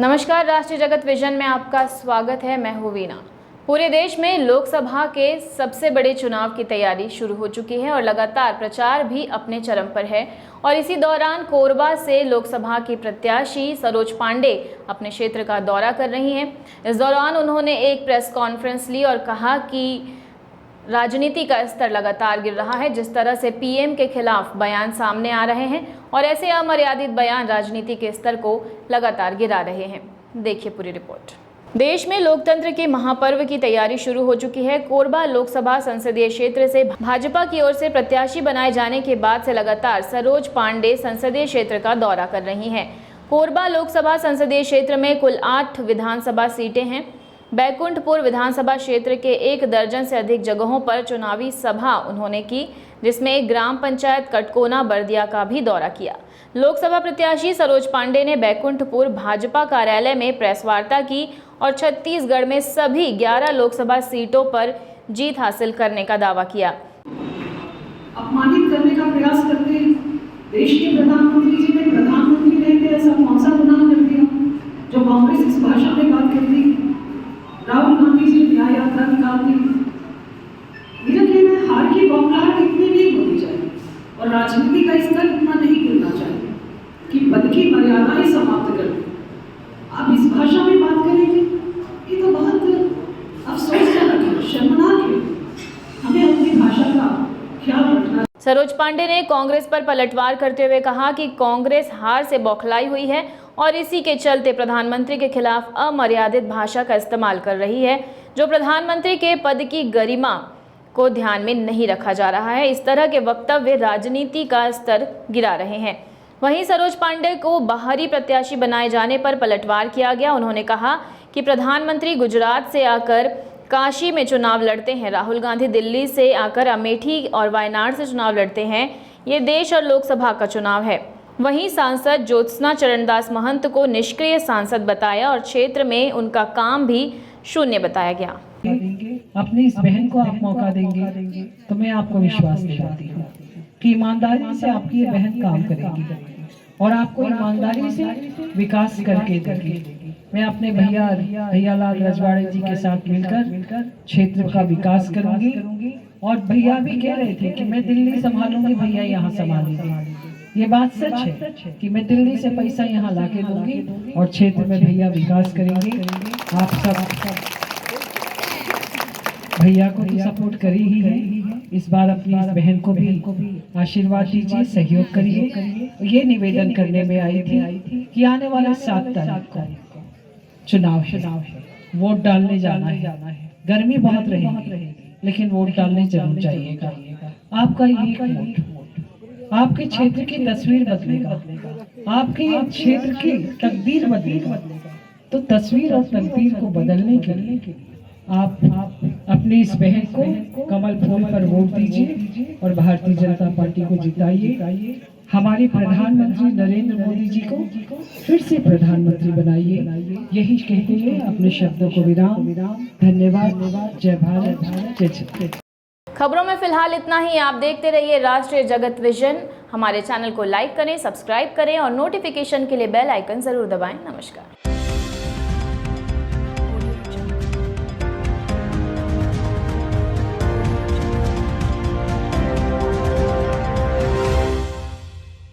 नमस्कार, राष्ट्रीय जगत विजन में आपका स्वागत है। मैं हूं वीना। पूरे देश में लोकसभा के सबसे बड़े चुनाव की तैयारी शुरू हो चुकी है और लगातार प्रचार भी अपने चरम पर है। और इसी दौरान कोरबा से लोकसभा की प्रत्याशी सरोज पांडे अपने क्षेत्र का दौरा कर रही हैं। इस दौरान उन्होंने एक प्रेस कॉन्फ्रेंस ली और कहा कि राजनीति का स्तर लगातार गिर रहा है। जिस तरह से पीएम के खिलाफ बयान सामने आ रहे हैं और ऐसे अमर्यादित बयान राजनीति के स्तर को लगातार गिरा रहे हैं। देखिए पूरी रिपोर्ट। देश में लोकतंत्र के महापर्व की तैयारी शुरू हो चुकी है। कोरबा लोकसभा संसदीय क्षेत्र से भाजपा की ओर से प्रत्याशी बनाए जाने के बाद से लगातार सरोज पांडे संसदीय क्षेत्र का दौरा कर रही हैं। कोरबा लोकसभा संसदीय क्षेत्र में कुल 8 विधानसभा सीटें हैं। बैकुंठपुर विधानसभा क्षेत्र के 1 दर्जन से अधिक जगहों पर चुनावी सभा उन्होंने की, जिसमें एक ग्राम पंचायत कटकोना बर्दिया का भी दौरा किया। लोकसभा प्रत्याशी सरोज पांडे ने बैकुंठपुर भाजपा कार्यालय में प्रेस वार्ता की और छत्तीसगढ़ में सभी 11 लोकसभा सीटों पर जीत हासिल करने का दावा किया। अपमानित करने का प्रयास करते हैं। देश के प्रधानमंत्री जी ने प्रधानमंत्री रहते ऐसा कौन सा गुनाह कर दिया जो कांग्रेस इस भाषा में बात करती? राहुल गांधी जी न्याय यात्रा निकालती। मेरा कहना है हार की बौखलाहट इतनी नहीं होनी चाहिए और राजनीति का स्तर इतना नहीं गिरना चाहिए कि पद की मर्यादा ही समाप्त कर दे। आप इस भाषा में बात करेंगे, ये तो बहुत अफसोसजनक है, शर्मनाक है। हमें अपनी भाषा का ख्याल रखना। सरोज पांडे ने कांग्रेस पर पलटवार करते हुए कहा कि कांग्रेस हार से बौखलाई हुई है और इसी के चलते प्रधानमंत्री के खिलाफ अमर्यादित भाषा का इस्तेमाल कर रही है, जो प्रधानमंत्री के पद की गरिमा को ध्यान में नहीं रखा जा रहा है। इस तरह के वक्तव्य राजनीति का स्तर गिरा रहे हैं। वहीं सरोज पांडे को बाहरी प्रत्याशी बनाए जाने पर पलटवार किया गया। उन्होंने कहा कि प्रधानमंत्री गुजरात से आकर काशी में चुनाव लड़ते हैं, राहुल गांधी दिल्ली से आकर अमेठी और वायनाड से चुनाव लड़ते हैं। ये देश और लोकसभा का चुनाव है। वहीं सांसद ज्योत्सना चरणदास महंत को निष्क्रिय सांसद बताया और क्षेत्र में उनका काम भी शून्य बताया गया। अपनी इस बहन को आप मौका देंगे तो मैं आपको विश्वास दिलाती हूँ कि ईमानदारी से आपकी ये बहन काम करेगी और आपको ईमानदारी से विकास करके देगी। मैं अपने भैया लाल रजवाड़े जी के साथ मिलकर क्षेत्र का विकास करूंगी और भैया भी कह रहे थे कि मैं दिल्ली संभालूंगी, भैया यहाँ संभालेंगे। ये बात सच है कि मैं दिल्ली से पैसा यहाँ लाके दूंगी और क्षेत्र में भैया विकास करेंगे। आप सब भैया को तो सपोर्ट करी ही है, इस बार अपनी इस बहन को भी आशीर्वाद दीजिए, सहयोग करिए। ये निवेदन करने में आई थी कि आने वाले 7 तारीख को चुनाव है, वोट डालने जाना है। गर्मी बहुत रहेगी लेकिन वोट डालने जरूर जाइएगा। आपका एक वोट आपके क्षेत्र की तस्वीर बदलेगा, आपके क्षेत्र की तकदीर बदलेगा। तो तस्वीर और तकदीर को बदलने के लिए आप अपनी इस बहन को कमल फूल पर वोट दीजिए और भारतीय जनता पार्टी को जिताइए। हमारे प्रधानमंत्री नरेंद्र मोदी जी को फिर से प्रधानमंत्री बनाइए। यही कहते हुए अपने शब्दों को विराम। धन्यवाद। जय भारत, जय छत्तीसगढ़। खबरों में फिलहाल इतना ही। आप देखते रहिए राष्ट्रीय जगत विजन। हमारे चैनल को लाइक करें, सब्सक्राइब करें और नोटिफिकेशन के लिए बेल आइकन जरूर दबाएं। नमस्कार।